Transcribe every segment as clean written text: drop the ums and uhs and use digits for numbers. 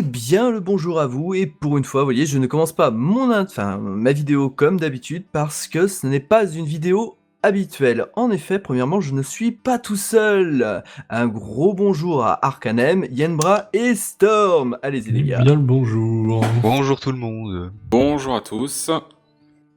Eh bien, le bonjour à vous et pour une fois, vous voyez, je ne commence pas ma vidéo comme d'habitude parce que ce n'est pas une vidéo habituelle. En effet, premièrement, je ne suis pas tout seul. Un gros bonjour à Arcanem, Yenbra et Storm. Allez-y les Eh gars. bien le bonjour. Bonjour tout le monde. Bonjour à tous.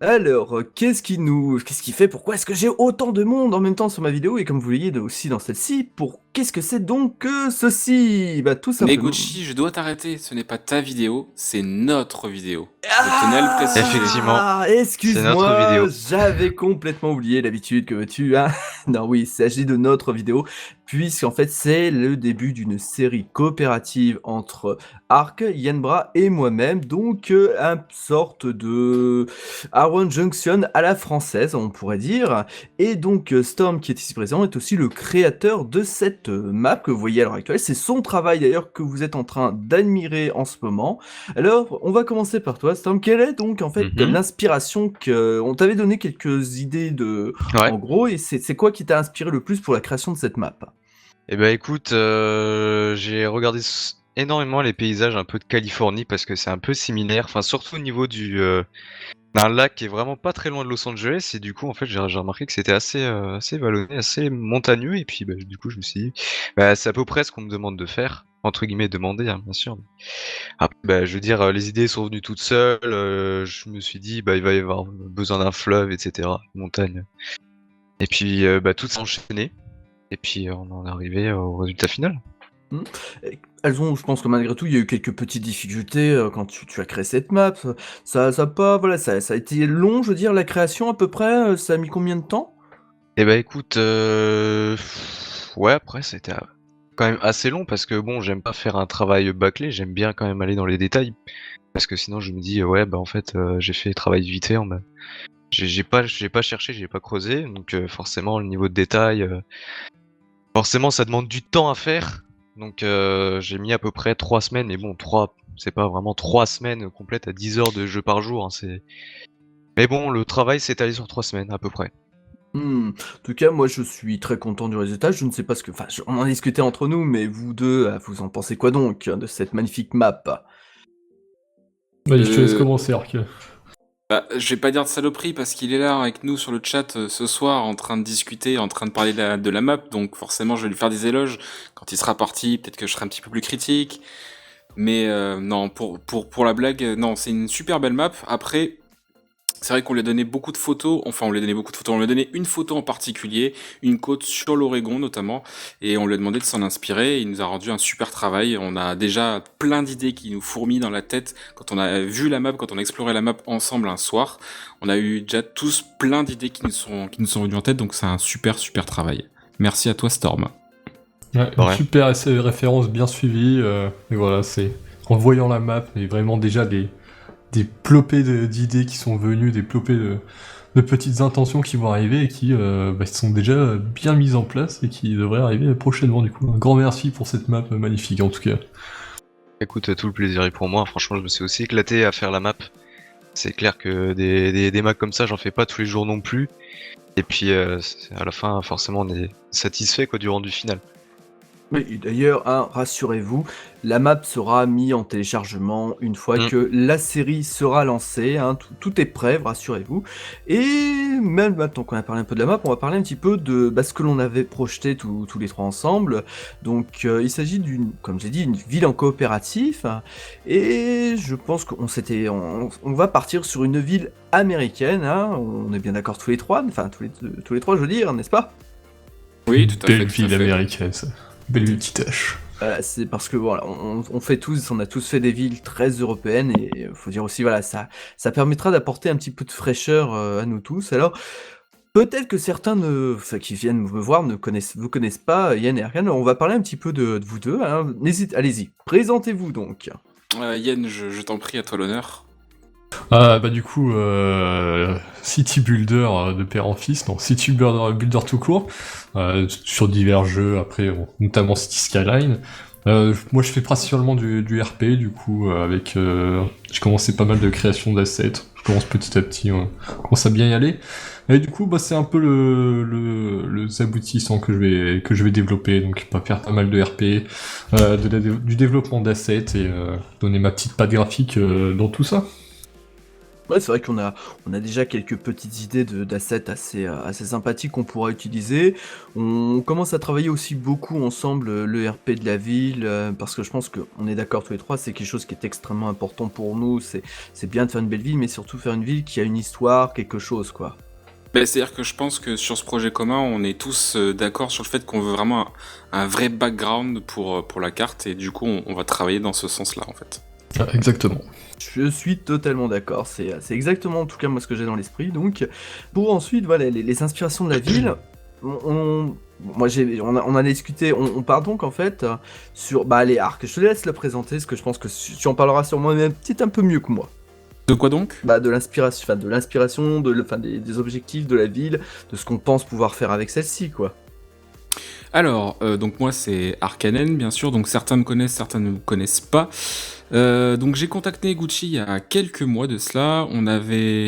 Alors, qu'est-ce qui fait? Pourquoi est-ce que j'ai autant de monde en même temps sur ma vidéo et comme vous voyez aussi dans celle-ci, qu'est-ce que c'est donc que ceci? Bah tout simplement. Negochi, je dois t'arrêter, ce n'est pas ta vidéo, c'est notre vidéo. Je tenais à le préciser. Effectivement, c'est notre Excuse-moi, vidéo. j'avais complètement oublié l'habitude que tu as. Non, oui, il s'agit de notre vidéo, puisqu'en fait, c'est le début d'une série coopérative entre Ark, Yenbra et moi-même, donc un sorte de Aaron Junction à la française, on pourrait dire. Et donc, Storm, qui est ici présent, est aussi le créateur de cette map que vous voyez à l'heure actuelle. C'est son travail d'ailleurs que vous êtes en train d'admirer en ce moment. Alors, on va commencer par toi, Storm. Quelle est donc en fait l'inspiration que on t'avait donné quelques idées de, Ouais. en gros, et c'est quoi qui t'a inspiré le plus pour la création de cette map? Eh ben écoute, j'ai regardé énormément les paysages un peu de Californie parce que c'est un peu similaire, enfin surtout au niveau d'un lac qui est vraiment pas très loin de Los Angeles et du coup en fait j'ai remarqué que c'était assez vallonné, assez montagneux et puis du coup je me suis dit c'est à peu près ce qu'on me demande de faire, entre guillemets demander hein, bien sûr. Après, je veux dire les idées sont venues toutes seules, je me suis dit il va y avoir besoin d'un fleuve etc, une montagne. Et puis tout s'est enchaîné et puis on en est arrivé au résultat final. Elles ont, je pense que malgré tout, il y a eu quelques petites difficultés quand tu as créé cette map. Ça a pas, voilà, ça a été long, je veux dire, la création à peu près. Ça a mis combien de temps? Et écoute, ouais après c'était quand même assez long parce que bon j'aime pas faire un travail bâclé, j'aime bien quand même aller dans les détails. Parce que sinon je me dis ouais en fait j'ai fait travail vite fait, j'ai pas cherché, j'ai pas creusé, donc forcément le niveau de détail, forcément ça demande du temps à faire. Donc j'ai mis à peu près 3 semaines, et bon c'est pas vraiment 3 semaines complètes à 10 heures de jeu par jour, hein, mais bon le travail s'est étalé sur 3 semaines à peu près. En tout cas, moi, je suis très content du résultat. Je ne sais pas on en discutait entre nous, mais vous deux, vous en pensez quoi donc de cette magnifique map? Vas-y, je te laisse Euh, commencer, Ark. Je vais pas dire de saloperie parce qu'il est là avec nous sur le chat ce soir en train de discuter, en train de parler de la map, donc forcément je vais lui faire des éloges. Quand il sera parti, peut-être que je serai un petit peu plus critique. Mais non, pour la blague, non, c'est une super belle map. Après, c'est vrai qu'on lui a donné beaucoup de photos, enfin on lui a donné beaucoup de photos, on lui a donné une photo en particulier, une côte sur l'Oregon notamment, et on lui a demandé de s'en inspirer, et il nous a rendu un super travail. On a déjà plein d'idées qui nous fourmillent dans la tête quand on a vu la map, quand on a exploré la map ensemble un soir. On a eu déjà tous plein d'idées qui nous sont venues en tête, donc c'est un super travail. Merci à toi Storm. Ouais, une super référence bien suivie. Et voilà, c'est en voyant la map, et vraiment déjà des plopées d'idées qui sont venues, des plopées de petites intentions qui vont arriver et qui sont déjà bien mises en place et qui devraient arriver prochainement du coup. Un grand merci pour cette map magnifique en tout cas. Écoute, tout le plaisir est pour moi, franchement je me suis aussi éclaté à faire la map. C'est clair que des maps comme ça j'en fais pas tous les jours non plus. Et puis à la fin forcément on est satisfait du rendu final. Oui, d'ailleurs, rassurez-vous, la map sera mise en téléchargement une fois que la série sera lancée, tout est prêt, rassurez-vous. Et même maintenant qu'on a parlé un peu de la map, on va parler un petit peu de ce que l'on avait projeté tous les trois ensemble. Donc il s'agit comme j'ai dit, une ville en coopératif, et je pense on va partir sur une ville américaine, on est bien d'accord tous les trois, enfin tous les trois je veux dire, n'est-ce pas? Oui, tout à fait. Belle ville américaine, ça. Belle ville qui tâche. C'est parce que voilà, on a tous fait des villes très européennes et faut dire aussi voilà, ça permettra d'apporter un petit peu de fraîcheur à nous tous. Alors peut-être que certains qui viennent me voir vous connaissent pas Yann et Erkan. On va parler un petit peu de vous deux. Allez-y, présentez-vous donc. Yen, je t'en prie, à toi l'honneur. Du coup, City Builder de père en fils, non, City Builder tout court, sur divers jeux, après, notamment City Skyline. Moi je fais principalement du RP, du coup, j'ai commencé pas mal de création d'assets, je commence petit à petit, on commence à bien y aller. Et du coup, bah, c'est un peu le aboutissant que je vais développer. Donc, pas faire pas mal de RP, du développement d'assets et donner ma petite patte graphique dans tout ça. Ouais, c'est vrai on a déjà quelques petites idées d'assets assez sympathiques qu'on pourra utiliser. On commence à travailler aussi beaucoup ensemble le RP de la ville, parce que je pense qu'on est d'accord tous les trois, c'est quelque chose qui est extrêmement important pour nous. C'est bien de faire une belle ville, mais surtout faire une ville qui a une histoire, quelque chose, quoi. C'est-à-dire que je pense que sur ce projet commun, on est tous d'accord sur le fait qu'on veut vraiment un vrai background pour la carte, et du coup, on va travailler dans ce sens-là, en fait. Ah, exactement. Je suis totalement d'accord, c'est exactement en tout cas moi ce que j'ai dans l'esprit. Donc pour ensuite voilà les inspirations de la ville, on en a discuté, on part donc en fait sur les arcs. Je te laisse le présenter parce que je pense que tu en parleras sûrement même peut-être un peu mieux que moi. De quoi donc? De l'inspiration, des objectifs de la ville, de ce qu'on pense pouvoir faire avec celle-ci quoi. Alors, donc moi c'est Arcanen, bien sûr, donc certains me connaissent, certains ne me connaissent pas. Donc j'ai contacté Gucci il y a quelques mois de cela.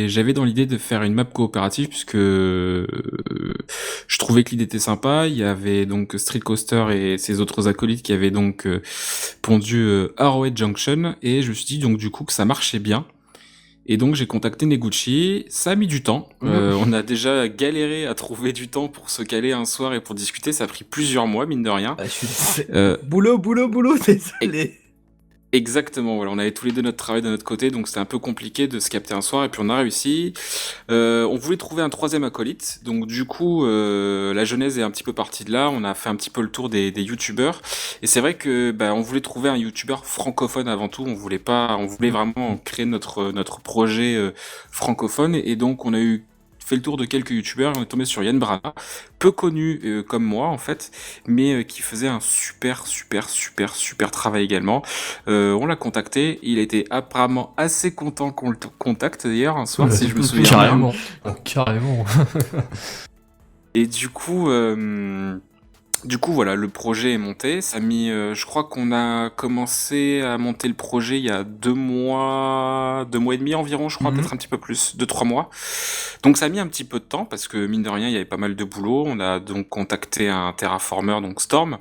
J'avais dans l'idée de faire une map coopérative puisque je trouvais que l'idée était sympa. Il y avait donc Street Coaster et ses autres acolytes qui avaient donc pondu Arrowhead Junction, et je me suis dit donc du coup que ça marchait bien. Et donc j'ai contacté Neguchi, ça a mis du temps, on a déjà galéré à trouver du temps pour se caler un soir et pour discuter, ça a pris plusieurs mois mine de rien. Boulot, désolé. Exactement, voilà, on avait tous les deux notre travail de notre côté, donc c'était un peu compliqué de se capter un soir, et puis on a réussi. On voulait trouver un troisième acolyte, donc du coup, la genèse est un petit peu partie de là, on a fait un petit peu le tour des youtubeurs, et c'est vrai que on voulait trouver un youtubeur francophone avant tout, on voulait vraiment créer notre projet francophone, et donc on a fait le tour de quelques youtubeurs et on est tombé sur Yann Brana, peu connu comme moi en fait, mais qui faisait un super travail également. On l'a contacté, il a été apparemment assez content qu'on le contacte d'ailleurs un soir, si je me souviens carrément. bien. Oh, carrément. Et du coup, voilà, le projet est monté. Ça a mis, je crois qu'on a commencé à monter le projet il y a 2 mois et demi environ, je crois, peut-être un petit peu plus, 2-3 mois. Donc ça a mis un petit peu de temps parce que mine de rien, il y avait pas mal de boulot. On a donc contacté un terraformer, donc Storm,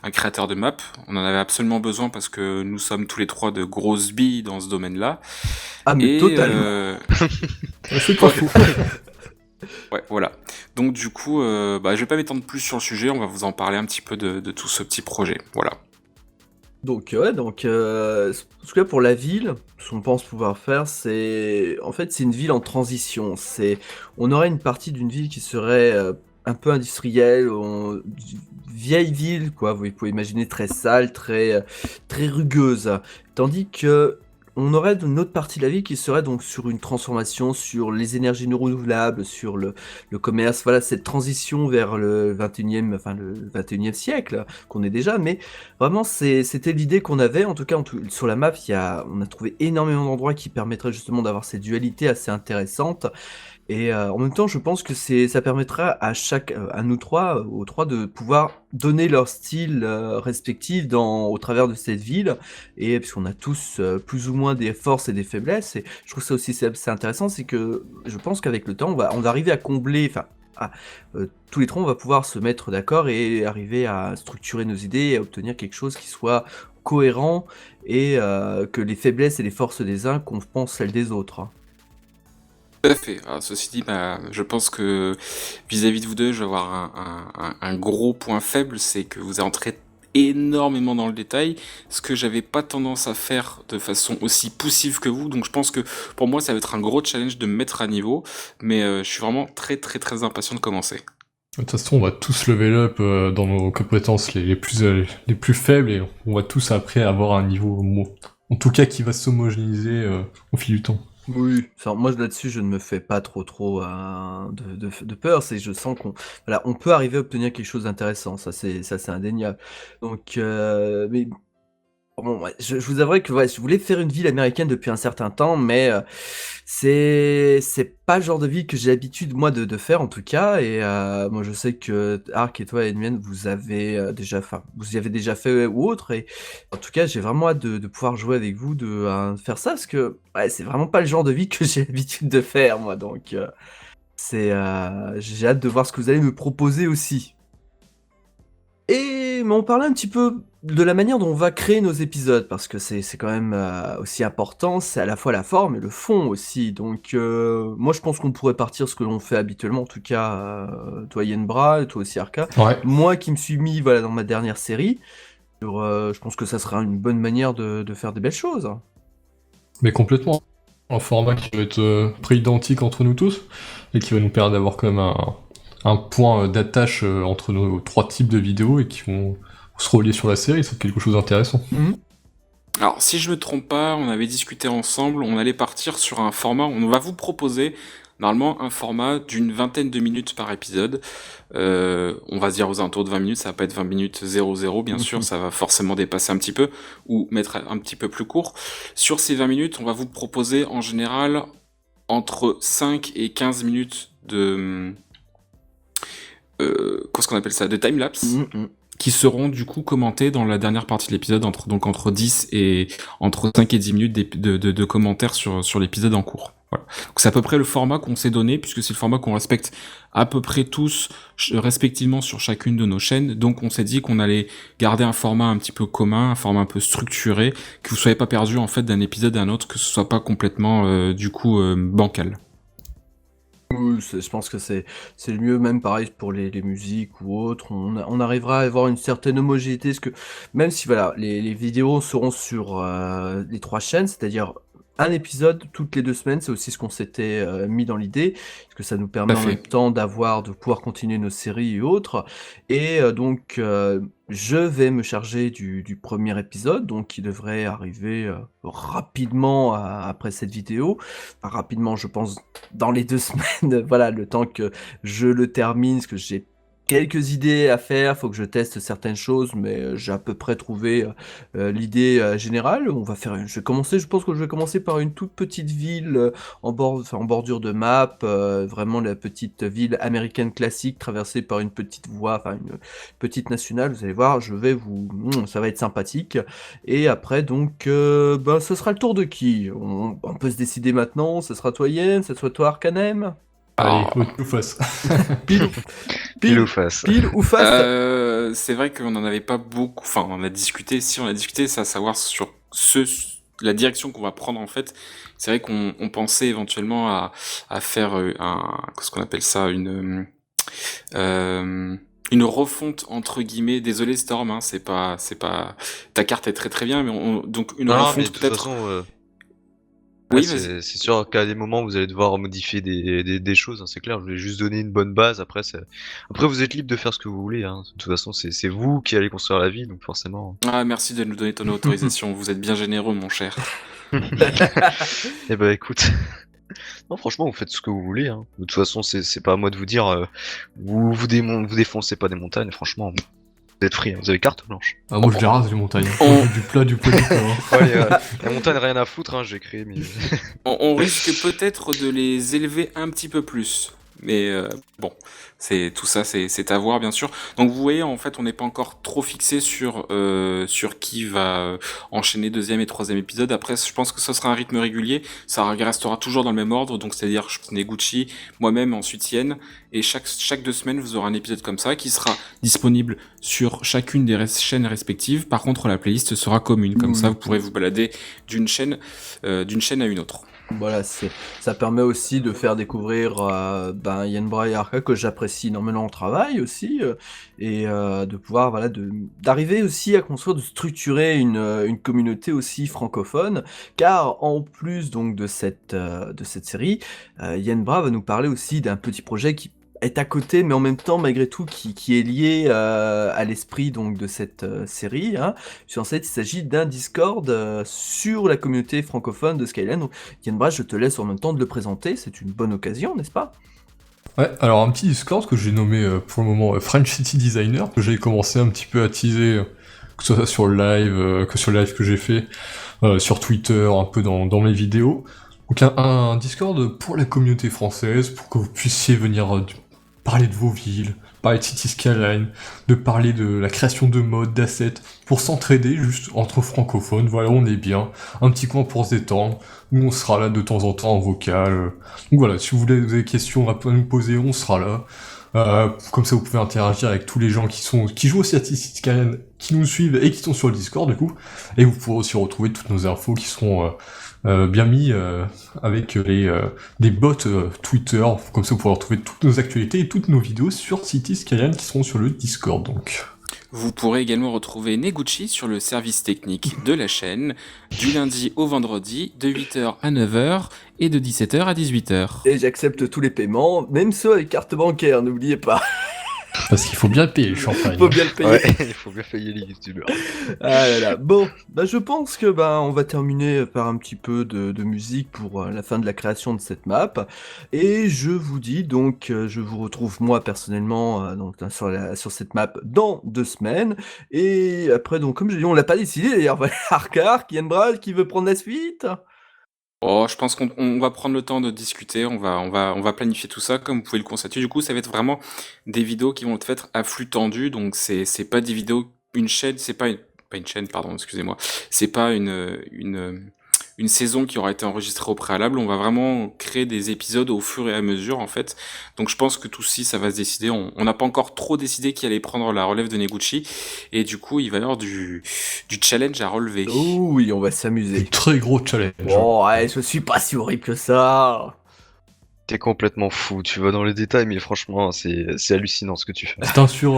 un créateur de map. On en avait absolument besoin parce que nous sommes tous les trois de grosses billes dans ce domaine-là. Ah mais totalement. C'est pas fou. Ouais, voilà. Donc du coup, je vais pas m'étendre plus sur le sujet, on va vous en parler un petit peu de tout ce petit projet. Voilà. Donc en tout cas pour la ville, ce qu'on pense pouvoir faire, c'est une ville en transition. On aurait une partie d'une ville qui serait un peu industrielle, vieille ville quoi. Vous pouvez imaginer très sale, très rugueuse. Tandis que on aurait une autre partie de la ville qui serait donc sur une transformation, sur les énergies non renouvelables, sur le commerce. Voilà cette transition vers le 21e siècle qu'on est déjà, mais vraiment, c'était l'idée qu'on avait. En tout cas, sur la map, on a trouvé énormément d'endroits qui permettraient justement d'avoir cette dualité assez intéressante. Et en même temps, je pense que ça permettra à nous trois, aux trois, de pouvoir donner leur style respectif au travers de cette ville. Et puisqu'on a tous plus ou moins des forces et des faiblesses, et je trouve ça aussi c'est intéressant, c'est que je pense qu'avec le temps, on va arriver à combler, tous les trois, on va pouvoir se mettre d'accord et arriver à structurer nos idées et à obtenir quelque chose qui soit cohérent et que les faiblesses et les forces des uns compensent celles des autres, hein. Tout à fait. Alors, ceci dit, je pense que vis-à-vis de vous deux, je vais avoir un gros point faible, c'est que vous entrez énormément dans le détail, ce que j'avais pas tendance à faire de façon aussi poussive que vous, donc je pense que pour moi ça va être un gros challenge de me mettre à niveau, mais je suis vraiment très impatient de commencer. De toute façon, on va tous level up dans nos compétences les plus faibles et on va tous après avoir un niveau, en tout cas, qui va s'homogénéiser au fil du temps. Oui, moi là-dessus je ne me fais pas trop de peur, je sens on peut arriver à obtenir quelque chose d'intéressant, ça c'est indéniable. Donc, mais bon, ouais, je vous avouerai que ouais, je voulais faire une ville américaine depuis un certain temps, mais c'est pas le genre de ville que j'ai l'habitude moi de faire en tout cas. Et moi je sais que Ark et toi Edmund, vous y avez déjà fait ou autre. Et en tout cas j'ai vraiment hâte de pouvoir jouer avec vous, de faire ça, parce que ouais, c'est vraiment pas le genre de vie que j'ai l'habitude de faire moi. Donc J'ai hâte de voir ce que vous allez me proposer aussi. Mais on parlait un petit peu de la manière dont on va créer nos épisodes, parce que c'est quand même aussi important, c'est à la fois la forme et le fond aussi. Donc moi je pense qu'on pourrait partir ce que l'on fait habituellement, en tout cas toi Yenbra, et toi aussi Arca. Ouais. Moi qui me suis mis dans ma dernière série, je pense que ça sera une bonne manière de faire des belles choses. Mais complètement. Un format qui va être pré-identique entre nous tous, et qui va nous permettre d'avoir quand même un point d'attache entre nos 3 types de vidéos, et qui vont se relier sur la série, c'est quelque chose d'intéressant. Alors, si je me trompe pas, on avait discuté ensemble, on allait partir sur un format, on va vous proposer normalement un format d'une 20aine de minutes par épisode. On va se dire aux alentours de 20 minutes, ça va pas être 20 minutes 00, bien sûr, ça va forcément dépasser un petit peu, ou mettre un petit peu plus court. Sur ces 20 minutes, on va vous proposer en général entre 5 et 15 minutes de... qu'est-ce qu'on appelle ça? De timelapse. Qui seront du coup commentés dans la dernière partie de l'épisode, entre 5 et 10 minutes de commentaires sur l'épisode en cours. Voilà. Donc c'est à peu près le format qu'on s'est donné, puisque c'est le format qu'on respecte à peu près tous, respectivement sur chacune de nos chaînes. Donc on s'est dit qu'on allait garder un format un petit peu commun, un format un peu structuré, que vous soyez pas perdu en fait d'un épisode à un autre, que ce soit pas complètement bancal. Oui, je pense que c'est le mieux, même pareil pour les musiques ou autres, on arrivera à avoir une certaine homogénéité, parce que même si les vidéos seront sur les 3 chaînes, c'est-à-dire un épisode toutes les 2 semaines, c'est aussi ce qu'on s'était mis dans l'idée, parce que ça nous permet en même temps de pouvoir continuer nos séries et autres. Et donc je vais me charger du premier épisode, donc qui devrait arriver rapidement après cette vidéo. Enfin, rapidement, je pense dans les 2 semaines, le temps que je le termine, parce que j'ai quelques idées à faire, faut que je teste certaines choses, mais j'ai à peu près trouvé l'idée générale. Je pense que je vais commencer par une toute petite ville en bordure de map, vraiment la petite ville américaine classique traversée par une petite voie, enfin une petite nationale. Vous allez voir, ça va être sympathique. Et après donc, ce sera le tour de qui? On peut se décider maintenant. Ce sera toi Yen, ce sera toi Arcanem. Allez, ou face. Pile ou face. Pile ou face. C'est vrai qu'on en avait pas beaucoup. Enfin, on a discuté, c'est à savoir sur la direction qu'on va prendre en fait. C'est vrai qu'on pensait éventuellement à faire qu'est-ce qu'on appelle ça, une refonte entre guillemets. Désolé Storm, hein, c'est pas ta carte est très très bien, mais donc une refonte peut-être. Oui, c'est sûr qu'à des moments vous allez devoir modifier des choses, hein, c'est clair. Je vais juste donner une bonne base. Après vous êtes libre de faire ce que vous voulez. Hein. De toute façon, c'est vous qui allez construire la vie, donc forcément. Ah, merci de nous donner ton autorisation. Vous êtes bien généreux, mon cher. Eh ben, écoute. Non, franchement, vous faites ce que vous voulez. Hein. De toute façon, c'est pas à moi de vous dire. Vous défoncez pas des montagnes. Franchement, vous êtes free. Hein. Vous avez carte blanche. Ah, moi je les rase les montagnes. Du plat, du pot, du pain. Ouais, la montagne, rien à foutre. Hein, j'ai créé. Mais... on risque peut-être de les élever un petit peu plus. Mais bon, tout ça, c'est à voir bien sûr. Donc vous voyez, en fait, on n'est pas encore trop fixé sur qui va enchaîner 2e et 3e épisode. Après, je pense que ce sera un rythme régulier. Ça restera toujours dans le même ordre. Donc c'est-à-dire Neguchi, moi-même, ensuite Yen. Et chaque 2 semaines, vous aurez un épisode comme ça qui sera disponible sur chacune des chaînes respectives. Par contre, la playlist sera commune. Comme ça, vous pourrez vous balader d'une chaîne à une autre. Voilà, ça permet aussi de faire découvrir Yenbra et Arca, que j'apprécie énormément au travail aussi, et de pouvoir d'arriver aussi à construire, de structurer une communauté aussi francophone, car en plus donc de cette série, Yenbra va nous parler aussi d'un petit projet qui est à côté, mais en même temps, malgré tout, qui est lié à l'esprit donc de cette série. Hein. En fait, il s'agit d'un Discord sur la communauté francophone de Skyline. Donc, Yenbra, je te laisse en même temps de le présenter. C'est une bonne occasion, n'est-ce pas? Ouais, alors un petit Discord que j'ai nommé pour le moment French City Designer, que j'ai commencé un petit peu à teaser, que ce soit sur le live, que j'ai fait, sur Twitter, un peu dans mes vidéos. Donc un Discord pour la communauté française, pour que vous puissiez venir parler de vos villes, parler de City Skyline, de parler de la création de modes, d'assets, pour s'entraider juste entre francophones. Voilà, on est bien. Un petit coin pour se détendre. Nous, on sera là de temps en temps en vocal. Donc voilà, si vous voulez des questions à nous poser, on sera là. Comme ça, vous pouvez interagir avec tous les gens qui jouent aussi à City Skyline, qui nous suivent et qui sont sur le Discord, du coup. Et vous pourrez aussi retrouver toutes nos infos qui seront bien mis avec des bots Twitter. Comme ça, vous pourrez retrouver toutes nos actualités et toutes nos vidéos sur City Skyline qui seront sur le Discord, donc. Vous pourrez également retrouver Neguchi sur le service technique de la chaîne, du lundi au vendredi, de 8h à 9h et de 17h à 18h. Et j'accepte tous les paiements, même ceux avec carte bancaire, n'oubliez pas. Parce qu'il faut bien payer le champagne. Il faut bien le payer. Ouais, il faut bien payer les youtubeurs. Ah là là. Bon, je pense que on va terminer par un petit peu de musique pour la fin de la création de cette map. Et je vous dis donc, je vous retrouve moi personnellement sur cette map dans 2 semaines. Et après, donc comme j'ai dit, on l'a pas décidé d'ailleurs. Arc, Yenbra qui veut prendre la suite. Oh, je pense qu'on va prendre le temps de discuter, on va planifier tout ça, comme vous pouvez le constater. Du coup, ça va être vraiment des vidéos qui vont être faites à flux tendu, donc c'est pas des vidéos, une chaîne, c'est pas une chaîne, pardon, excusez-moi. C'est pas une saison qui aura été enregistrée au préalable, on va vraiment créer des épisodes au fur et à mesure, en fait. Donc je pense que tout ci, ça va se décider. On n'a pas encore trop décidé qui allait prendre la relève de Neguchi, et du coup, il va y avoir du challenge à relever. Oh oui, on va s'amuser. Très gros challenge. Oh ouais, je suis pas si horrible que ça. T'es complètement fou, tu vas dans les détails, mais franchement, c'est hallucinant ce que tu fais. C'est un sur.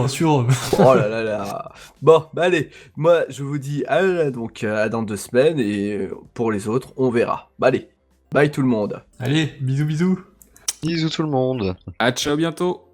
Oh là là là. Bon, allez, moi je vous dis à dans 2 semaines et pour les autres, on verra. Allez, bye tout le monde. Allez, bisous bisous. Bisous tout le monde. À ciao bientôt!